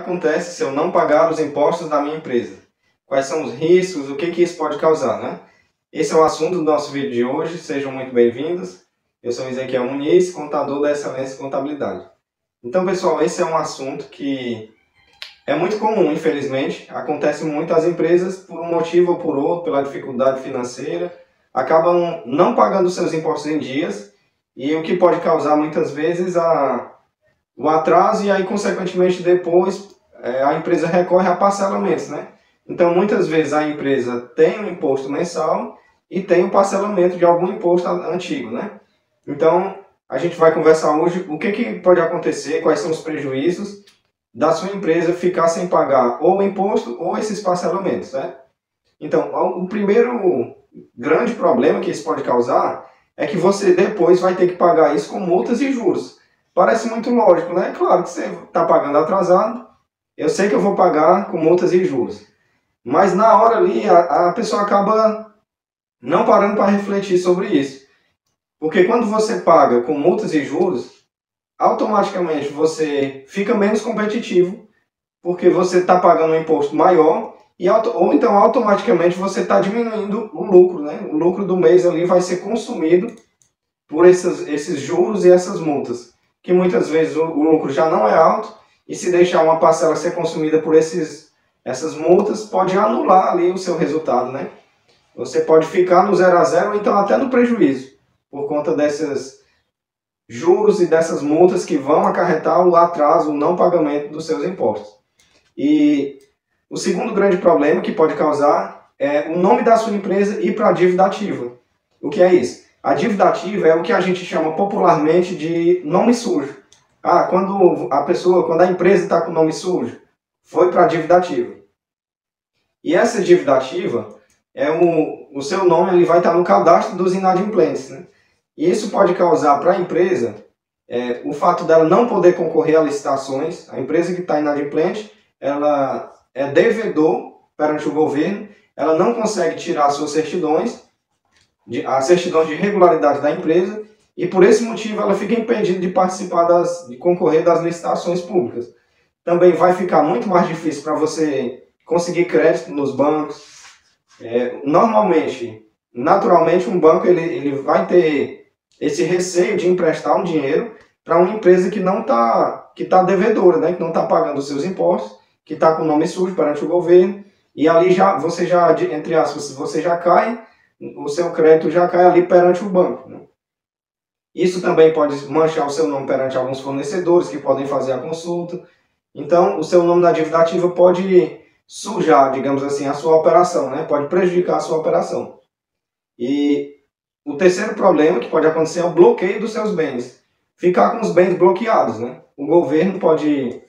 acontece se eu não pagar os impostos da minha empresa? Quais são os riscos, o que isso pode causar, né? Esse é o assunto do nosso vídeo de hoje, sejam muito bem-vindos. Eu sou Ezequiel Muniz, contador da Excelência Contabilidade. Então, pessoal, esse é um assunto que é muito comum, infelizmente. Acontece muito, as empresas, por um motivo ou por outro, pela dificuldade financeira, acabam não pagando seus impostos em dias, e o que pode causar muitas vezes o atraso, e aí, consequentemente, depois a empresa recorre a parcelamentos, né? Então, muitas vezes a empresa tem um imposto mensal e tem o parcelamento de algum imposto antigo, né? Então, a gente vai conversar hoje o que pode acontecer, quais são os prejuízos da sua empresa ficar sem pagar ou o imposto ou esses parcelamentos, né? Então, o primeiro grande problema que isso pode causar é que você depois vai ter que pagar isso com multas e juros. Parece muito lógico, né? Claro que você está pagando atrasado, eu sei que eu vou pagar com multas e juros. Mas na hora ali, a pessoa acaba não parando para refletir sobre isso. Porque quando você paga com multas e juros, automaticamente você fica menos competitivo, porque você está pagando um imposto maior, ou então automaticamente você está diminuindo o lucro, né? O lucro do mês ali vai ser consumido por esses juros e essas multas, que muitas vezes o lucro já não é alto, e se deixar uma parcela ser consumida por essas multas, pode anular ali o seu resultado, né? Você pode ficar no 0 a 0 ou então até no prejuízo, por conta desses juros e dessas multas que vão acarretar o atraso, o não pagamento dos seus impostos. E o segundo grande problema que pode causar é o nome da sua empresa ir para a dívida ativa. O que é isso? A dívida ativa é o que a gente chama popularmente de nome sujo. Quando a empresa está com nome sujo, foi para a dívida ativa. E essa dívida ativa, o seu nome ele vai estar no cadastro dos inadimplentes, né? E isso pode causar para a empresa o fato dela não poder concorrer a licitações. A empresa que está inadimplente, ela é devedor perante o governo, ela não consegue tirar as suas certidões, as certidões de regularidade da empresa, e por esse motivo ela fica impedida de participar de concorrer das licitações públicas. Também vai ficar muito mais difícil para você conseguir crédito nos bancos. Naturalmente, um banco ele vai ter esse receio de emprestar um dinheiro para uma empresa que tá devedora, né? Que não está pagando os seus impostos, que está com o nome sujo perante o governo, e ali entre aspas, você já cai, o seu crédito já cai ali perante o banco, né? Isso também pode manchar o seu nome perante alguns fornecedores que podem fazer a consulta. Então, o seu nome na dívida ativa pode sujar, digamos assim, a sua operação, né? Pode prejudicar a sua operação. E o terceiro problema que pode acontecer é o bloqueio dos seus bens. Ficar com os bens bloqueados, né? O governo pode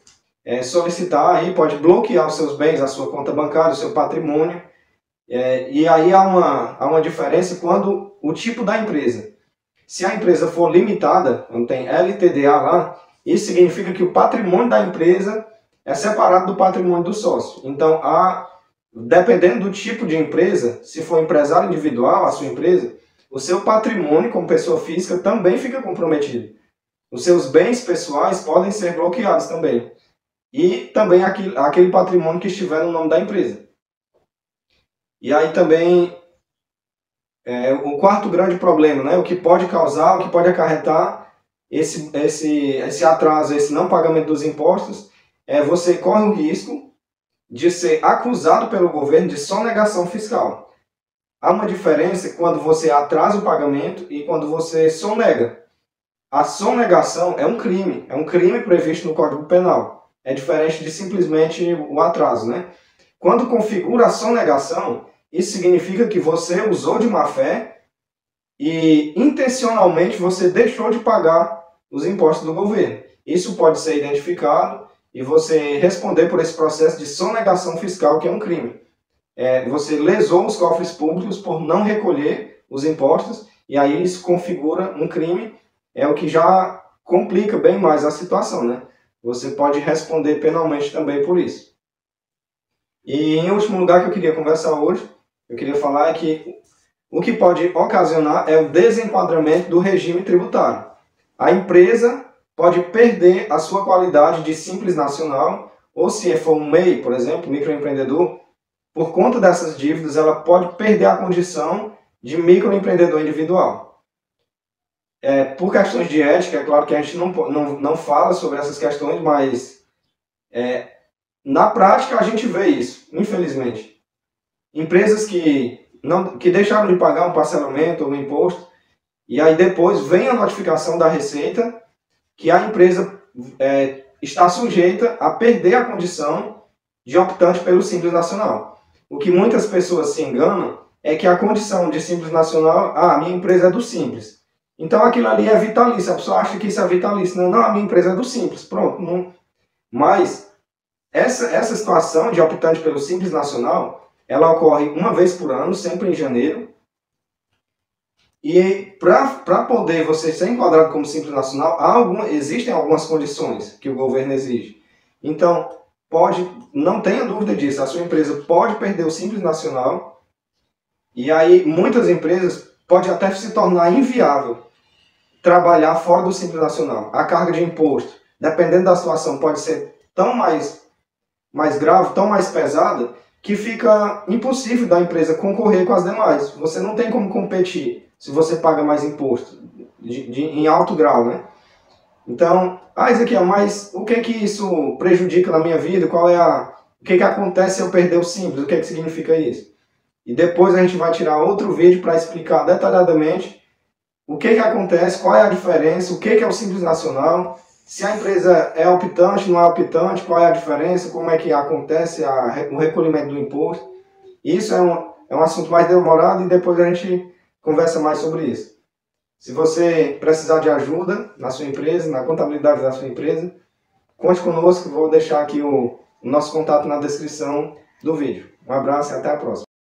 solicitar, aí, pode bloquear os seus bens, a sua conta bancária, o seu patrimônio. E aí há uma diferença quando o tipo da empresa. Se a empresa for limitada, não tem LTDA lá, isso significa que o patrimônio da empresa é separado do patrimônio do sócio. Então, dependendo do tipo de empresa, se for empresário individual, a sua empresa, o seu patrimônio como pessoa física também fica comprometido. Os seus bens pessoais podem ser bloqueados também. E também aquele patrimônio que estiver no nome da empresa. E aí também, o quarto grande problema, né, o que pode causar, o que pode acarretar esse atraso, esse não pagamento dos impostos, você corre o risco de ser acusado pelo governo de sonegação fiscal. Há uma diferença quando você atrasa o pagamento e quando você sonega. A sonegação é um crime previsto no Código Penal. É diferente de simplesmente o atraso, né? Quando configura a sonegação, isso significa que você usou de má fé e intencionalmente você deixou de pagar os impostos do governo. Isso pode ser identificado e você responder por esse processo de sonegação fiscal, que é um crime. Você lesou os cofres públicos por não recolher os impostos, e aí isso configura um crime, o que já complica bem mais a situação, né? Você pode responder penalmente também por isso. E em último lugar que eu queria conversar hoje, eu queria falar que o que pode ocasionar é o desenquadramento do regime tributário. A empresa pode perder a sua qualidade de simples nacional ou se for um MEI, por exemplo, microempreendedor, por conta dessas dívidas, ela pode perder a condição de microempreendedor individual. Por questões de ética, é claro que a gente não fala sobre essas questões, mas na prática a gente vê isso, infelizmente. Empresas que deixaram de pagar um parcelamento ou um imposto, e aí depois vem a notificação da Receita que a empresa está sujeita a perder a condição de optante pelo Simples Nacional. O que muitas pessoas se enganam é que a condição de Simples Nacional, a minha empresa é do Simples. Então aquilo ali é vitalício, a pessoa acha que isso é vitalício. Não, a minha empresa é do Simples, pronto. Não. Mas essa situação de optante pelo Simples Nacional, ela ocorre uma vez por ano, sempre em janeiro. E para poder você ser enquadrado como Simples Nacional, existem algumas condições que o governo exige. Então, não tenha dúvida disso, a sua empresa pode perder o Simples Nacional, e aí muitas empresas pode até se tornar inviável trabalhar fora do Simples Nacional. A carga de imposto, dependendo da situação, pode ser tão mais grave, tão mais pesada, que fica impossível da empresa concorrer com as demais. Você não tem como competir se você paga mais imposto, em alto grau, né? Então, Ezequiel, mas o que isso prejudica na minha vida? O que acontece se eu perder o Simples? O que significa isso? E depois a gente vai tirar outro vídeo para explicar detalhadamente o que acontece, qual é a diferença, o que é o Simples Nacional, se a empresa é optante, não é optante, qual é a diferença, como é que acontece o recolhimento do imposto. Isso é um assunto mais demorado e depois a gente conversa mais sobre isso. Se você precisar de ajuda na sua empresa, na contabilidade da sua empresa, conte conosco, vou deixar aqui o nosso contato na descrição do vídeo. Um abraço e até a próxima.